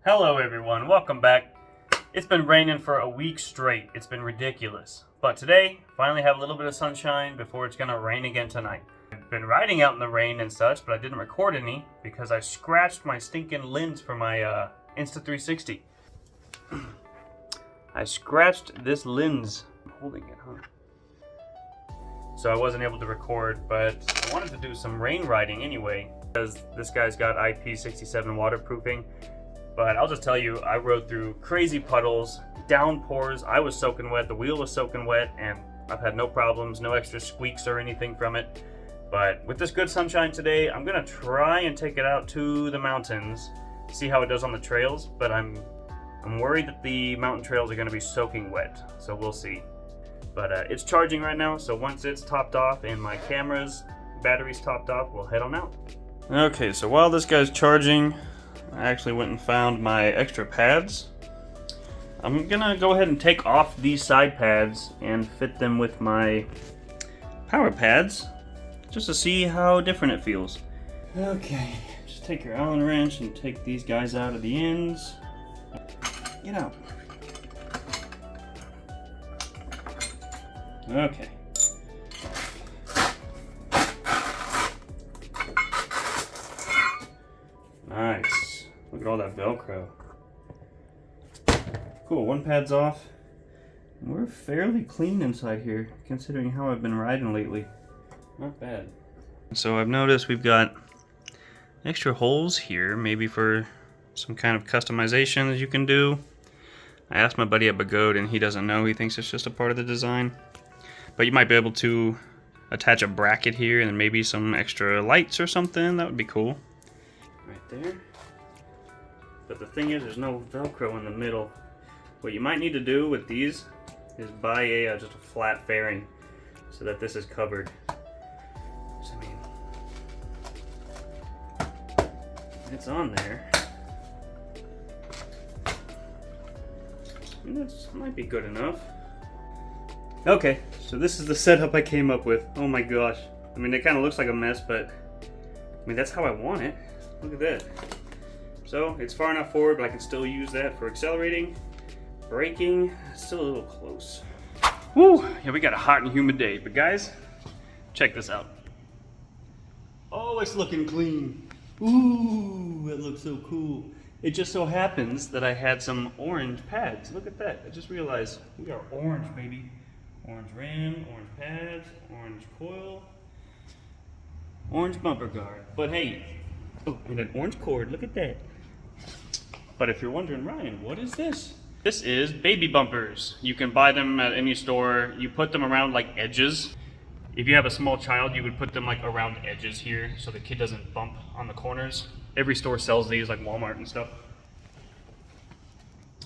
Hello everyone, welcome back. It's been raining for a week straight. It's been ridiculous. But today, finally have a little bit of sunshine before it's gonna rain again tonight. I've been riding out in the rain and such, but I didn't record any because I scratched my stinking lens for my Insta360. I scratched this lens. I'm holding it, huh? So I wasn't able to record, but I wanted to do some rain riding anyway because this guy's got IP67 waterproofing. But I'll just tell you, I rode through crazy puddles, downpours. I was soaking wet, the wheel was soaking wet, and I've had no problems, no extra squeaks or anything from it. But with this good sunshine today, I'm gonna try and take it out to the mountains, see how it does on the trails. But I'm worried that the mountain trails are gonna be soaking wet, so we'll see. But it's charging right now, so once it's topped off and my camera's battery's topped off, we'll head on out. Okay, so while this guy's charging, I actually went and found my extra pads. I'm gonna go ahead and take off these side pads and fit them with my power pads just to see how different it feels. Okay, just take your Allen wrench and take these guys out of the ends. Get out. Okay. Nice. Look at all that Velcro. Cool, one pad's off. We're fairly clean inside here, considering how I've been riding lately. Not bad. So I've noticed we've got extra holes here, maybe for some kind of customization that you can do. I asked my buddy at Begode and he doesn't know, he thinks it's just a part of the design. But you might be able to attach a bracket here and then maybe some extra lights or something, that would be cool. Right there. But the thing is, there's no Velcro in the middle. What you might need to do with these is buy just a flat fairing so that this is covered. So, I mean, it's on there. I mean, that might be good enough. Okay, so this is the setup I came up with. Oh my gosh. I mean, it kind of looks like a mess, but I mean, that's how I want it. Look at that. So it's far enough forward, but I can still use that for accelerating. Braking, still a little close. Woo! Yeah, we got a hot and humid day. But guys, check this out. Oh, it's looking clean. Ooh, it looks so cool. It just so happens that I had some orange pads. Look at that. I just realized we are orange, baby. Orange rim, orange pads, orange coil, orange bumper guard. But hey, oh, and an orange cord. Look at that. But if you're wondering, Ryan, what is this? This is baby bumpers. You can buy them at any store. You put them around like edges. If you have a small child, you would put them like around edges here so the kid doesn't bump on the corners. Every store sells these, like Walmart and stuff.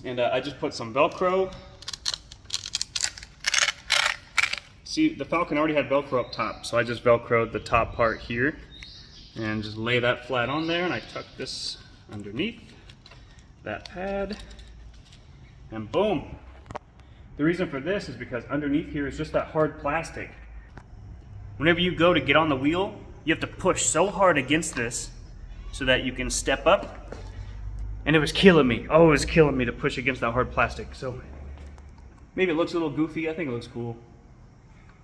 And I just put some Velcro. See, the Falcon already had Velcro up top, so I just Velcroed the top part here and just lay that flat on there, and I tuck this underneath that pad, and boom. The reason for this is because underneath here is just that hard plastic. Whenever you go to get on the wheel, you have to push so hard against this so that you can step up, and it was killing me. Oh, it was killing me to push against that hard plastic. So maybe it looks a little goofy. I think it looks cool.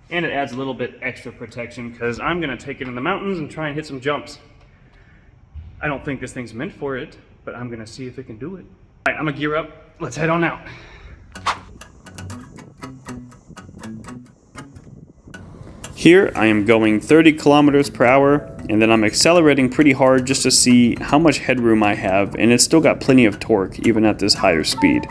And it adds a little bit extra protection because I'm gonna take it in the mountains and try and hit some jumps. I don't think this thing's meant for it, but I'm gonna see if it can do it. All right, I'm gonna gear up. Let's head on out. Here I am going 30 kilometers per hour, and then I'm accelerating pretty hard just to see how much headroom I have, and it's still got plenty of torque even at this higher speed.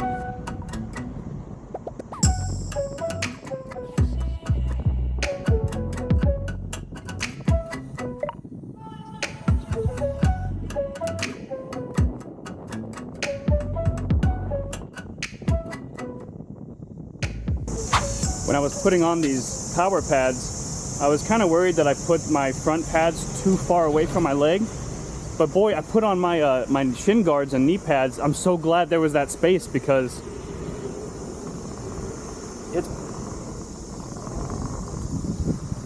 When I was putting on these power pads, I was kind of worried that I put my front pads too far away from my leg. But boy, I put on my my shin guards and knee pads. I'm so glad there was that space because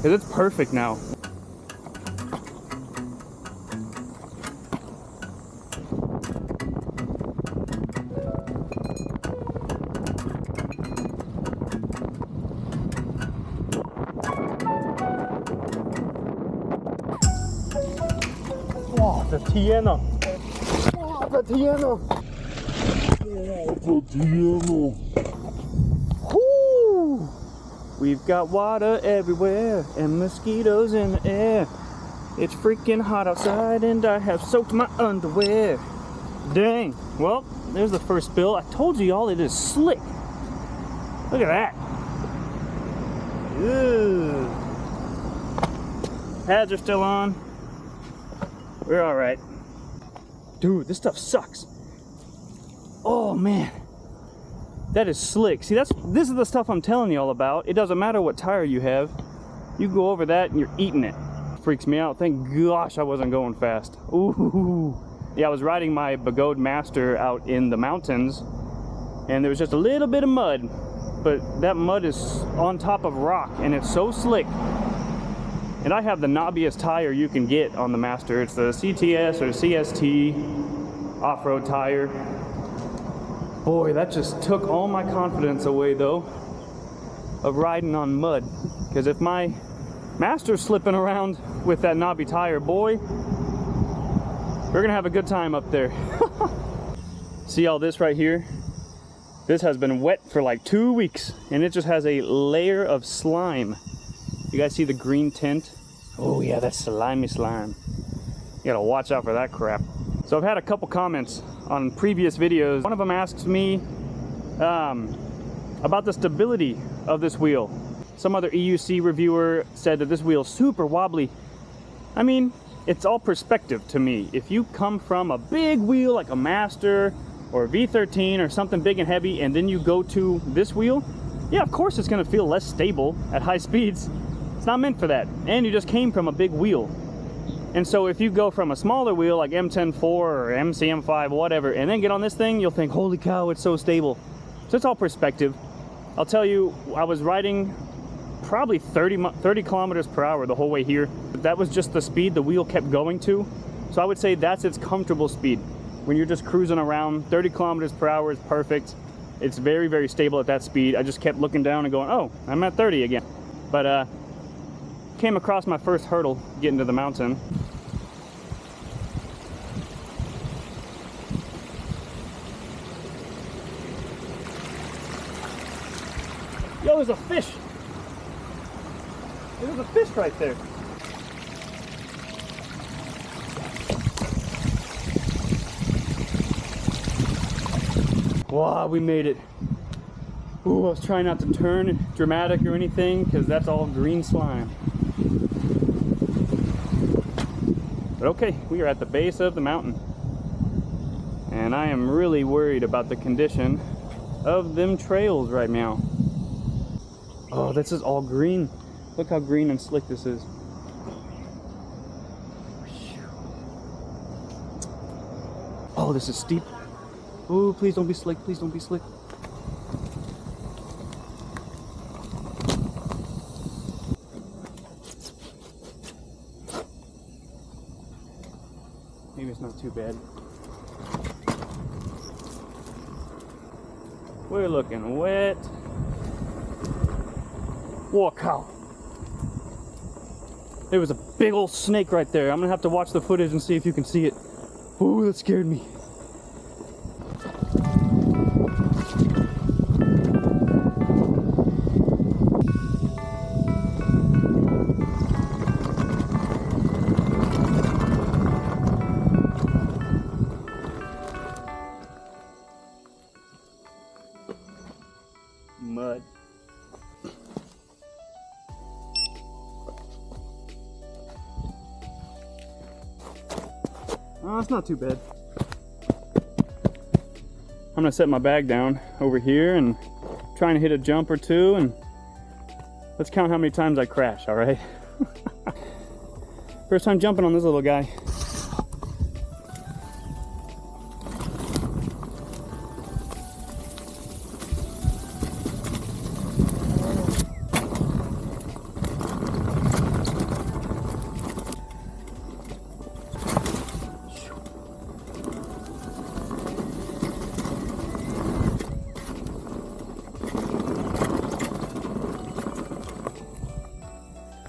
it's perfect now. 天呐！我的天呐！我的天呐！ Whoo! We've got water everywhere and mosquitoes in the air. It's freaking hot outside and I have soaked my underwear. Dang. Well, there's the first spill. I told you y'all, it is slick. Look at that. Ew. Pads are still on. We're all right. Dude, this stuff sucks. Oh man, that is slick. See, this is the stuff I'm telling you all about. It doesn't matter what tire you have. You go over that and you're eating it. Freaks me out. Thank gosh I wasn't going fast. Ooh. Yeah, I was riding my Begode Master out in the mountains and there was just a little bit of mud, but that mud is on top of rock and it's so slick. And I have the knobbiest tire you can get on the Master. It's the CTS or CST off-road tire. Boy, that just took all my confidence away though of riding on mud. Because if my Master's slipping around with that knobby tire, boy, we're gonna have a good time up there. See all this right here? This has been wet for like 2 weeks and it just has a layer of slime. You guys see the green tint? Oh yeah, that's slimy slime. You gotta watch out for that crap. So I've had a couple comments on previous videos. One of them asks me about the stability of this wheel. Some other EUC reviewer said that this wheel's super wobbly. I mean, it's all perspective to me. If you come from a big wheel like a Master or a V13 or something big and heavy and then you go to this wheel, yeah, of course it's gonna feel less stable at high speeds. It's not meant for that. And you just came from a big wheel. And so if you go from a smaller wheel like M10-4 or MCM5, whatever, and then get on this thing, you'll think, holy cow, it's so stable. So it's all perspective. I'll tell you, I was riding probably 30 kilometers per hour the whole way here. That was just the speed the wheel kept going to. So I would say that's its comfortable speed. When you're just cruising around, 30 kilometers per hour is perfect. It's very, very stable at that speed. I just kept looking down and going, oh, I'm at 30 again. But came across my first hurdle getting to the mountain. Yo, there's a fish. There's a fish right there. Wow, we made it. Ooh, I was trying not to turn dramatic or anything because that's all green slime. But okay, we are at the base of the mountain. And I am really worried about the condition of them trails right now. Oh, this is all green. Look how green and slick this is. Oh, this is steep. Oh, please don't be slick. Please don't be slick. Maybe it's not too bad. We're looking wet. Whoa, cow. There was a big old snake right there. I'm gonna have to watch the footage and see if you can see it. Ooh, that scared me. Mud. Oh, it's not too bad. I'm gonna set my bag down over here and trying to hit a jump or two, and let's count how many times I crash, all right? First time jumping on this little guy.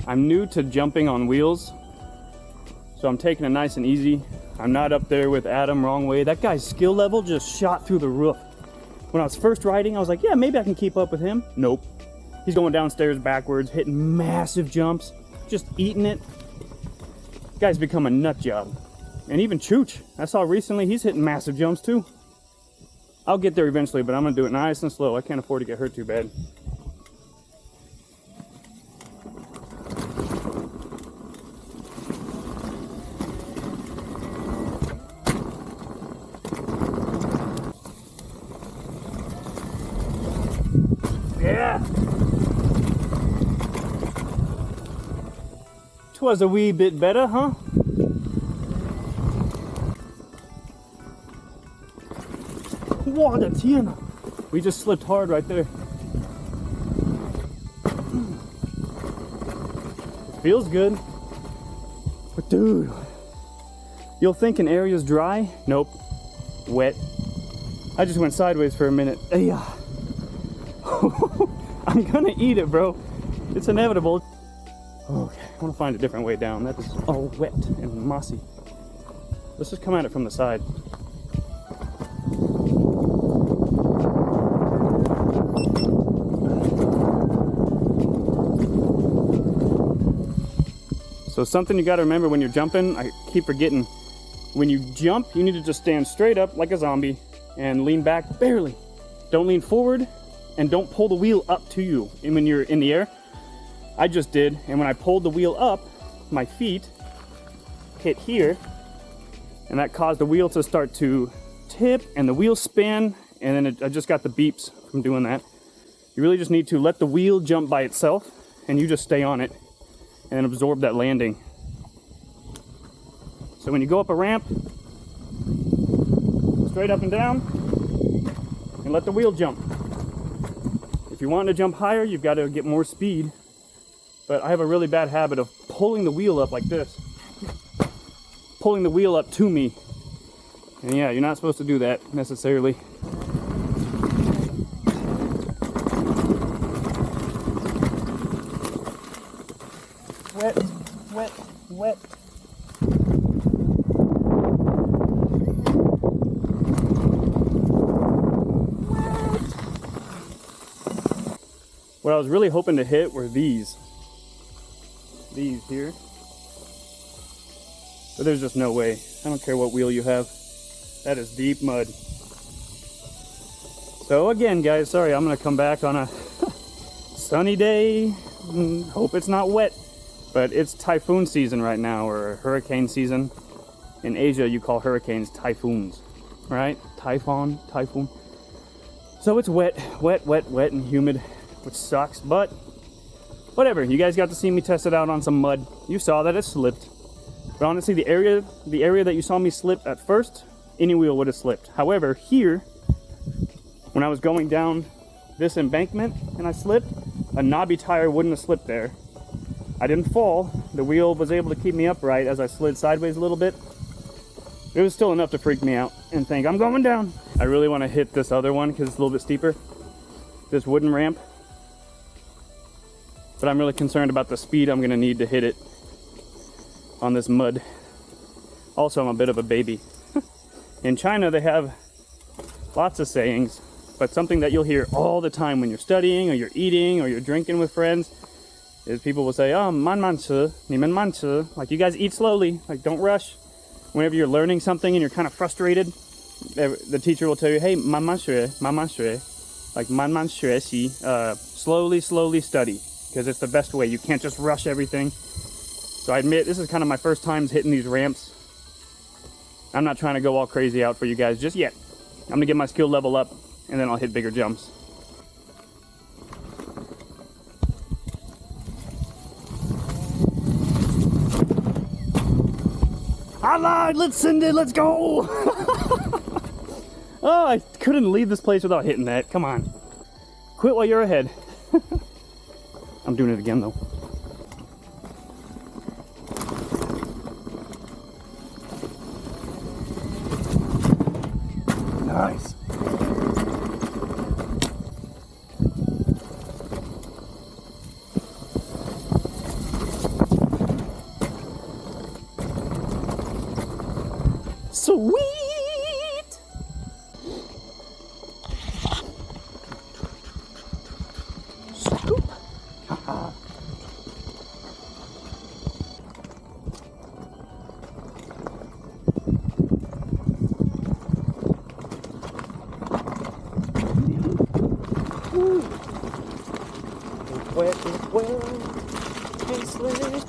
I'm new to jumping on wheels, so I'm taking it nice and easy. I'm not up there with Adam, wrong way. That guy's skill level just shot through the roof. When I was first riding, I was like, yeah, maybe I can keep up with him. Nope. He's going downstairs backwards, hitting massive jumps, just eating it. Guy's become a nut job. And even Chooch, I saw recently, he's hitting massive jumps too. I'll get there eventually, but I'm gonna do it nice and slow. I can't afford to get hurt too bad. Yeah! 'Twas a wee bit better, huh? Wow, the Tiana. We just slipped hard right there. It feels good. But dude, you'll think an area's dry. Nope. Wet. I just went sideways for a minute. Yeah. I'm gonna eat it, bro. It's inevitable. Okay, I want to find a different way down. That is all wet and mossy. Let's just come at it from the side. So something you got to remember when you're jumping, I keep forgetting, when you jump, you need to just stand straight up like a zombie and lean back barely. Don't lean forward and don't pull the wheel up to you. And when you're in the air, I just did, and when I pulled the wheel up, my feet hit here, and that caused the wheel to start to tip and the wheel spin, and then I just got the beeps from doing that. You really just need to let the wheel jump by itself, and you just stay on it and then absorb that landing. So when you go up a ramp, straight up and down, and let the wheel jump. If you want to jump higher, you've got to get more speed. But I have a really bad habit of pulling the wheel up like this. Pulling the wheel up to me. And yeah, you're not supposed to do that necessarily. Wet, wet, wet. What I was really hoping to hit were these here. But there's just no way. I don't care what wheel you have. That is deep mud. So again, guys, sorry, I'm gonna come back on a sunny day. Hope it's not wet. But it's typhoon season right now, or hurricane season. In Asia, you call hurricanes typhoons, right? Typhoon. So it's wet, and humid, which sucks, but whatever. You guys got to see me test it out on some mud. You saw that it slipped. But honestly, the area that you saw me slip at first, any wheel would have slipped. However, here, when I was going down this embankment and I slipped, a knobby tire wouldn't have slipped there. I didn't fall. The wheel was able to keep me upright as I slid sideways a little bit. It was still enough to freak me out and think, I'm going down. I really want to hit this other one because it's a little bit steeper. This wooden ramp. But I'm really concerned about the speed I'm going to need to hit it on this mud. Also, I'm a bit of a baby. In China, they have lots of sayings, but something that you'll hear all the time when you're studying or you're eating or you're drinking with friends is people will say, oh, man man shi, ni men man shi. Like, you guys eat slowly, like, don't rush. Whenever you're learning something and you're kind of frustrated, the teacher will tell you, hey, man man shui, like, man man shui xi, slowly study, because it's the best way. You can't just rush everything. So I admit, this is kind of my first time hitting these ramps. I'm not trying to go all crazy out for you guys just yet. I'm gonna get my skill level up, and then I'll hit bigger jumps. I lied, let's send it, let's go! Oh, I couldn't leave this place without hitting that, come on. Quit while you're ahead. I'm doing it again though. Nice. Sweet! Scoop! Haha. It's wet, it's slick.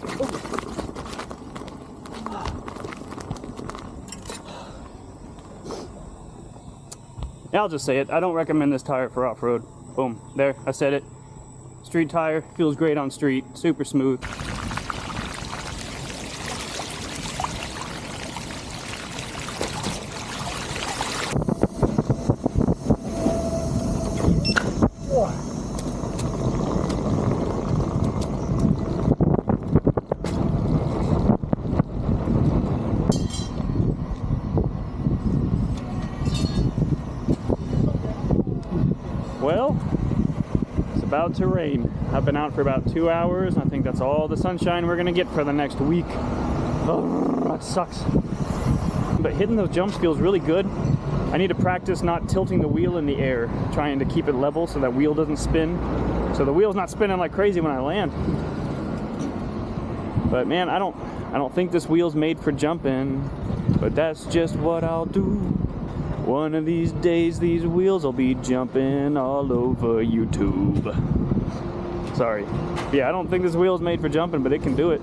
I'll just say it. I don't recommend this tire for off-road. Boom. There. I said it. Street tire. Feels great on street. Super smooth. Well, it's about to rain. I've been out for about 2 hours, and I think that's all the sunshine we're gonna get for the next week. Oh, that sucks. But hitting those jumps feels really good. I need to practice not tilting the wheel in the air, trying to keep it level so that wheel doesn't spin. So the wheel's not spinning like crazy when I land. But man, I don't think this wheel's made for jumping, but that's just what I'll do. One of these days, these wheels will be jumping all over YouTube. Sorry. Yeah, I don't think this wheel's made for jumping, but it can do it.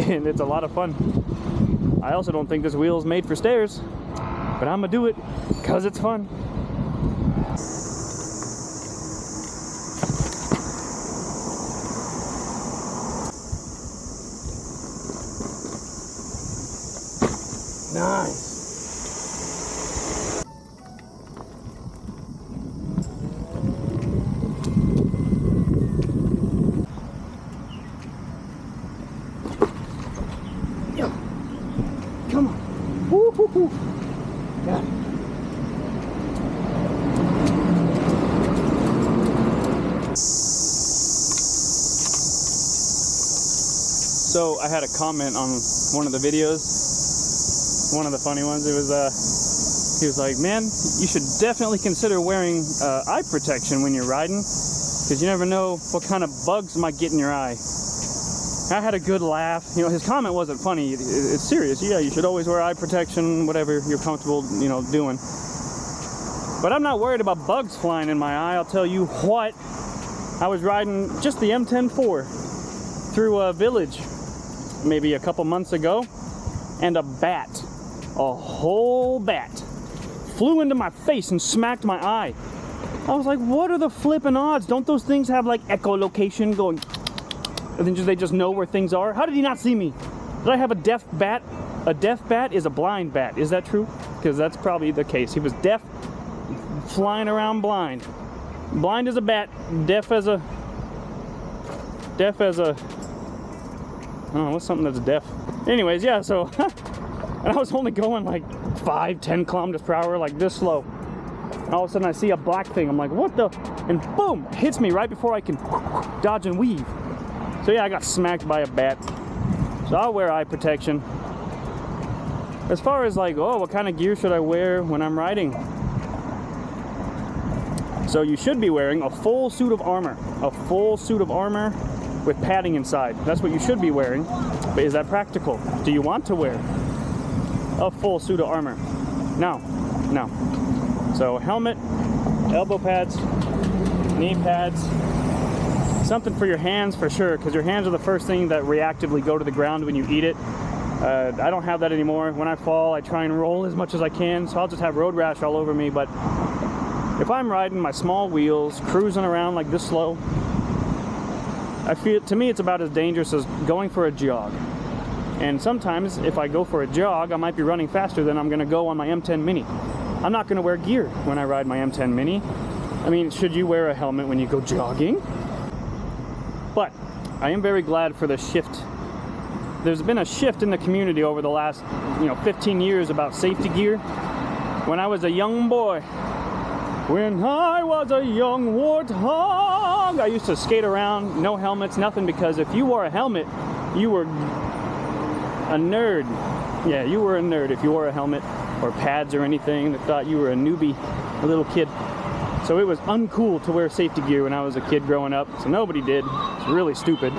And it's a lot of fun. I also don't think this wheel's made for stairs, but I'm gonna do it because it's fun. Nice. Come on. Woo, woo, woo. Got it. So I had a comment on one of the videos, one of the funny ones. It was he was like, man, you should definitely consider wearing eye protection when you're riding, because you never know what kind of bugs might get in your eye. I had a good laugh. You know, his comment wasn't funny. It's serious. Yeah, you should always wear eye protection, whatever you're comfortable, you know, doing. But I'm not worried about bugs flying in my eye. I'll tell you what. I was riding just the M10-4 through a village maybe a couple months ago, and a bat, a whole bat, flew into my face and smacked my eye. I was like, what are the flippin' odds? Don't those things have like echolocation going? And then they just know where things are? How did he not see me? Did I have a deaf bat? A deaf bat is a blind bat. Is that true? Because that's probably the case. He was deaf, flying around blind. Blind as a bat, deaf as a... I don't know, what's something that's deaf? Anyways, yeah, so... and I was only going like 5-10 kilometers per hour, like this slow. And all of a sudden I see a black thing. I'm like, what the? And boom! Hits me right before I can dodge and weave. So yeah, I got smacked by a bat. So I'll wear eye protection. As far as like, oh, what kind of gear should I wear when I'm riding? So you should be wearing a full suit of armor. A full suit of armor with padding inside. That's what you should be wearing. But is that practical? Do you want to wear a full suit of armor? No. No. So helmet, elbow pads, knee pads, something for your hands for sure, because your hands are the first thing that reactively go to the ground when you eat it. I don't have that anymore. When I fall, I try and roll as much as I can, so I'll just have road rash all over me. But if I'm riding my small wheels, cruising around like this slow, I feel, to me, it's about as dangerous as going for a jog. And sometimes, if I go for a jog, I might be running faster than I'm going to go on my M10 Mini. I'm not going to wear gear when I ride my M10 Mini. I mean, should you wear a helmet when you go jogging? But I am very glad for the shift. There's been a shift in the community over the last, 15 years about safety gear. When I was a young boy, when I was a young warthog, I used to skate around, no helmets, nothing, because if you wore a helmet, you were a nerd. Yeah, you were a nerd if you wore a helmet. or pads or anything. They thought you were a newbie, a little kid. So it was uncool to wear safety gear when I was a kid growing up. So nobody did. It's really stupid.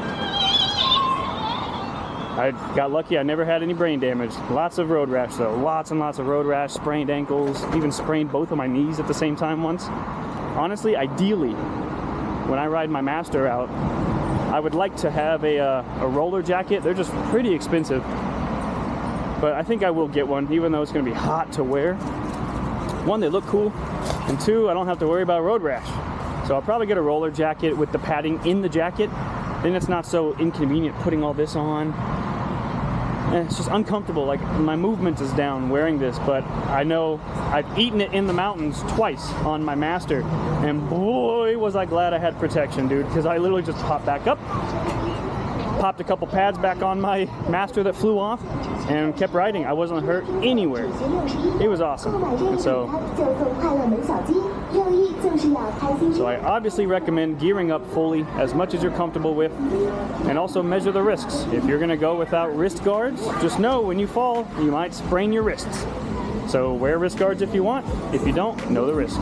I got lucky, I never had any brain damage. Lots of road rash though, lots and lots of road rash, sprained ankles, even sprained both of my knees at the same time once. Honestly, ideally, when I ride my Master out, I would like to have a roller jacket. They're just pretty expensive, but I think I will get one, even though it's gonna be hot to wear. One, they look cool, and two, I don't have to worry about road rash. So I'll probably get a roller jacket with the padding in the jacket. Then it's not so inconvenient putting all this on. And it's just uncomfortable, like my movement is down wearing this, but I know I've eaten it in the mountains twice on my Master, and boy was I glad I had protection, dude, because I literally just popped back up, popped a couple pads back on my Master that flew off, and kept riding. I wasn't hurt anywhere. It was awesome. And so I obviously recommend gearing up fully as much as you're comfortable with, and also measure the risks. If you're gonna go without wrist guards, just know when you fall, you might sprain your wrists. So wear wrist guards if you want. If you don't, know the risk.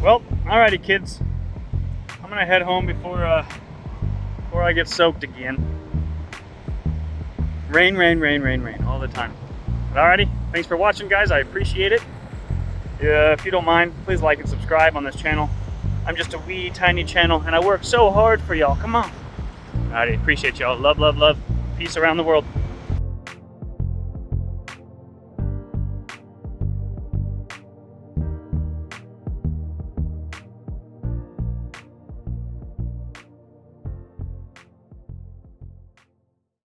Well, alrighty kids, I'm gonna head home before I get soaked again. Rain all the time. But alrighty, thanks for watching guys, I appreciate it. If you don't mind, please like and subscribe on this channel. I'm just a wee tiny channel and I work so hard for y'all, come on. Alrighty, appreciate y'all, love, peace around the world.